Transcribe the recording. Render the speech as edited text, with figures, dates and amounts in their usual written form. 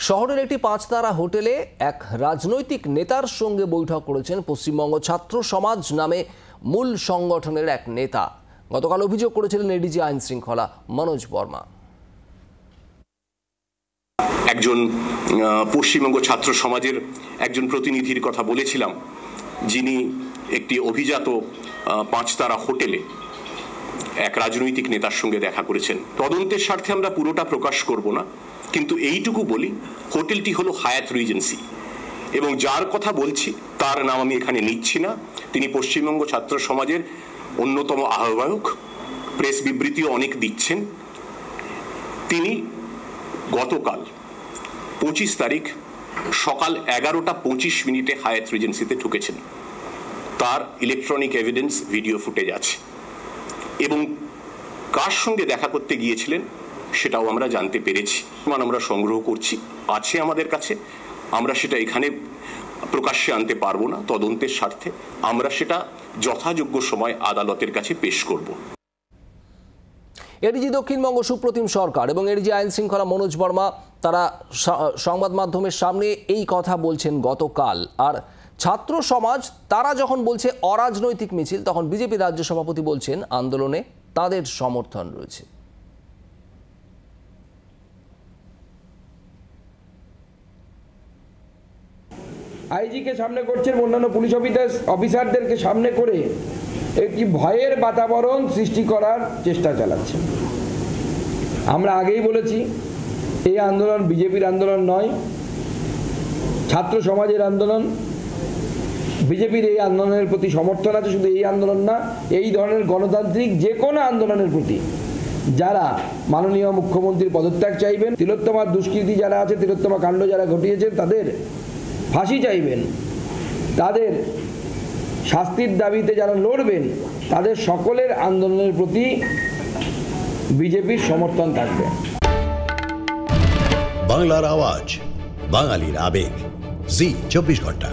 শহরের একটি 5 তারা হোটেলে এক রাজনৈতিক নেতার সঙ্গে বৈঠক করেছেন পশ্চিমবঙ্গ ছাত্র সমাজ নামে মূল সংগঠনের এক নেতা। গতকাল অভিযোগ করেছিলেন এডিজি আইন শৃঙ্খলা মনোজ বর্মা। একজন পশ্চিমবঙ্গ ছাত্র সমাজের একজন প্রতিনিধির কথা বলেছিলাম, যিনি একটি অভিজাত 5 তারা হোটেলে এক রাজনৈতিক নেতার সঙ্গে দেখা করেছেন। তদন্তের স্বার্থে আমরা পুরোটা প্রকাশ করব না, কিন্তু এইটুকু বলি, হোটেলটি হলো হায়াত রিজেন্সি এবং যার কথা বলছি তার নাম আমি এখানে নিচ্ছি না। তিনি পশ্চিমবঙ্গ ছাত্র সমাজের অন্যতম আহ্বায়ক, প্রেস বিবৃতিও অনেক দিচ্ছেন। তিনি গতকাল 25 তারিখ সকাল 11:25 হায়াত রিজেন্সিতে ঢুকেছেন। তার ইলেকট্রনিক এভিডেন্স ভিডিও ফুটেজ আছে এবং কার সঙ্গে দেখা করতে গিয়েছিলেন সেটাও আমরা জানতে পেরেছি। আমরা সংগ্রহ করছি, আছে আমাদের কাছে। আমরা সেটা এখানে প্রকাশ্যে আনতে পারবো না, তদন্তের স্বার্থে আমরা সেটা যথাযোগ্য সময় আদালতের কাছে পেশ করব। এডিজি দক্ষিণবঙ্গ সুপ্রতিম সরকার এবং এডিজি আইন শৃঙ্খলা মনোজ বর্মা তারা সংবাদ মাধ্যমের সামনে এই কথা বলছেন গতকাল। আর ছাত্র সমাজ তারা যখন বলছে অরাজনৈতিক মিছিল, তখন বিজেপি রাজ্য সভাপতি বলছেন আন্দোলনে তাদের সমর্থন রয়েছে। আইজিকে সামনে করছেন, অন্যান্য পুলিশ অফিসারদেরকে সামনে করে একটি ভয়ের বাতাবরণ সৃষ্টি করার চেষ্টা চালাচ্ছেন। আমরা আগেই বলেছি, এই আন্দোলন বিজেপির আন্দোলন নয়, ছাত্র সমাজের আন্দোলন। বিজেপির এই আন্দোলনের প্রতি সমর্থন আছে, শুধু এই আন্দোলন না, এই ধরনের গণতান্ত্রিক যে কোনো আন্দোলনের প্রতি যারা মাননীয় মুখ্যমন্ত্রীর পদত্যাগ চাইবেন, তিলোত্তমার দুষ্কৃতি যারা আছে, তিলোত্তমা কাণ্ড যারা ঘটিয়েছেন তাদের ফাঁসি চাইবেন, তাদের শাস্তির দাবিতে যারা লড়বেন, তাদের সকলের আন্দোলনের প্রতি বিজেপির সমর্থন থাকবে। বাংলার আওয়াজ, বাঙালির আবেগ, জি 24 ঘন্টা।